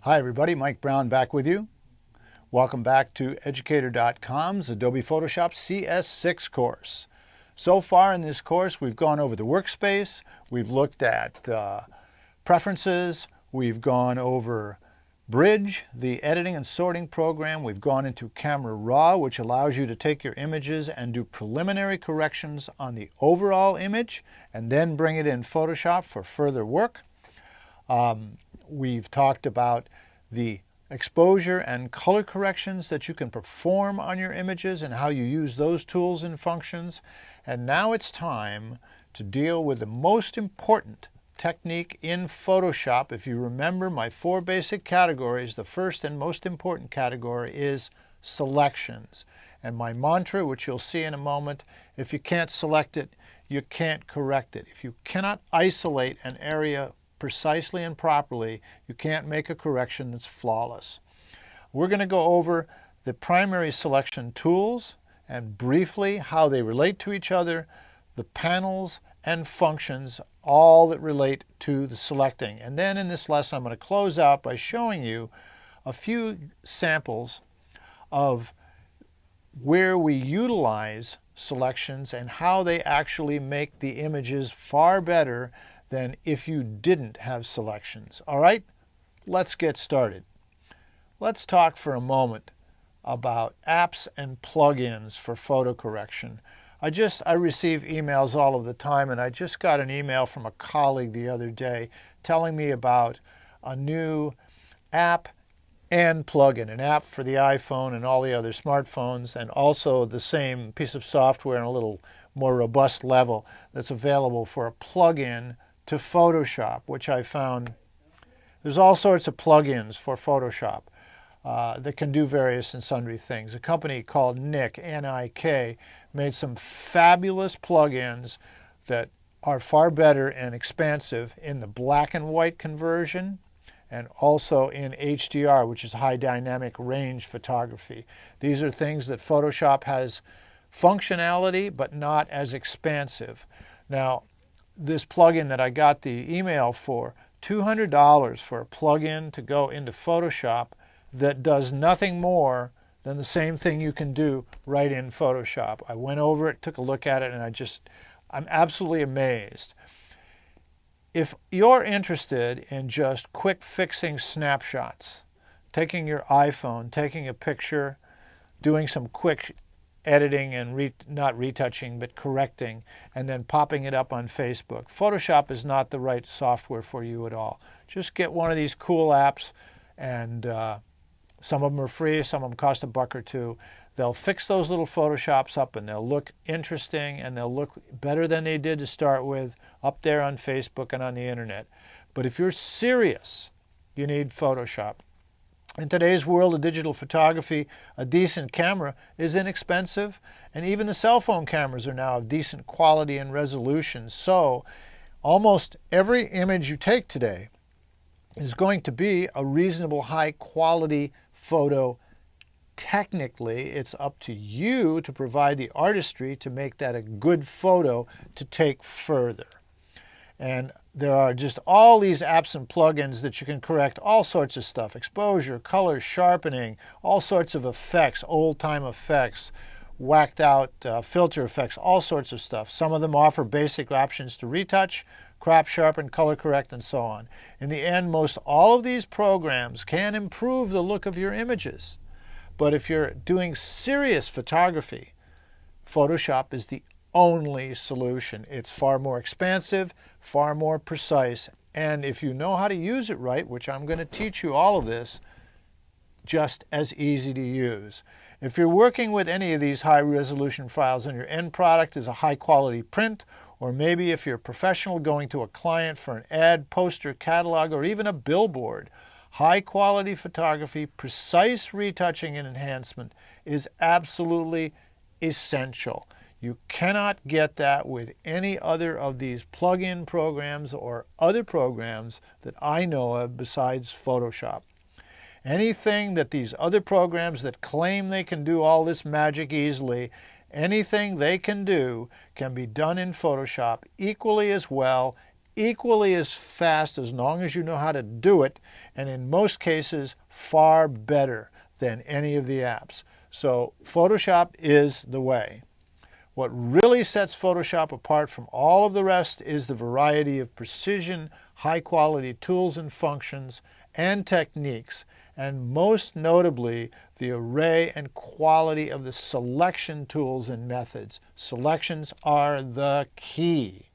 Hi everybody, Mike Brown back with you. Welcome back to Educator.com's Adobe Photoshop CS6 course. So far in this course we've gone over the workspace, we've looked at preferences, we've gone over Bridge, the editing and sorting program, we've gone into Camera Raw, which allows you to take your images and do preliminary corrections on the overall image and then bring it in Photoshop for further work. We've talked about the exposure and color corrections that you can perform on your images and how you use those tools and functions. And now it's time to deal with the most important technique in Photoshop. If you remember my 4 basic categories, the first and most important category is selections. And my mantra, which you'll see in a moment, if you can't select it, you can't correct it. If you cannot isolate an area precisely and properly, you can't make a correction that's flawless. We're going to go over the primary selection tools and briefly how they relate to each other, the panels and functions, all that relate to the selecting. And then in this lesson I'm going to close out by showing you a few samples of where we utilize selections and how they actually make the images far better than if you didn't have selections. All right, let's get started. Let's talk for a moment about apps and plugins for photo correction. I receive emails all of the time, and I just got an email from a colleague the other day telling me about a new app and plugin, an app for the iPhone and all the other smartphones, and also the same piece of software on a little more robust level that's available for a plugin to Photoshop, which I found there's all sorts of plugins for Photoshop that can do various and sundry things. A company called Nik, N-I-K, made some fabulous plugins that are far better and expansive in the black and white conversion and also in HDR, which is high dynamic range photography. These are things that Photoshop has functionality but not as expansive. Now, this plugin that I got the email for, $200 for a plugin to go into Photoshop that does nothing more than the same thing you can do right in Photoshop. I went over it, took a look at it, and I'm absolutely amazed. If you're interested in just quick fixing snapshots, taking your iPhone, taking a picture, doing some quick editing and not retouching but correcting, and then popping it up on Facebook, Photoshop is not the right software for you at all. Just get one of these cool apps, and some of them are free, some of them cost $1 or $2. They'll fix those little Photoshops up and they'll look interesting and they'll look better than they did to start with up there on Facebook and on the internet. But if you're serious, you need Photoshop. In today's world of digital photography, a decent camera is inexpensive, and even the cell phone cameras are now of decent quality and resolution. So almost every image you take today is going to be a reasonable high quality photo. Technically, it's up to you to provide the artistry to make that a good photo to take further. And there are just all these apps and plugins that you can correct all sorts of stuff: exposure, color, sharpening, all sorts of effects, old-time effects, whacked out filter effects, all sorts of stuff. Some of them offer basic options to retouch, crop, sharpen, color correct, and so on. In the end, most all of these programs can improve the look of your images. But if you're doing serious photography, Photoshop is the only solution. It's far more expansive, far more precise, and if you know how to use it right, which I'm going to teach you all of this, just as easy to use. If you're working with any of these high resolution files and your end product is a high quality print, or maybe if you're a professional going to a client for an ad, poster, catalog, or even a billboard, high quality photography, precise retouching and enhancement is absolutely essential. You cannot get that with any other of these plug-in programs or other programs that I know of besides Photoshop. Anything that these other programs that claim they can do all this magic easily, anything they can do can be done in Photoshop equally as well equally as fast as long as you know how to do it, and in most cases far better than any of the apps. So Photoshop is the way. What really sets Photoshop apart from all of the rest is the variety of precision, high-quality tools and functions and techniques, and most notably, the array and quality of the selection tools and methods. Selections are the key.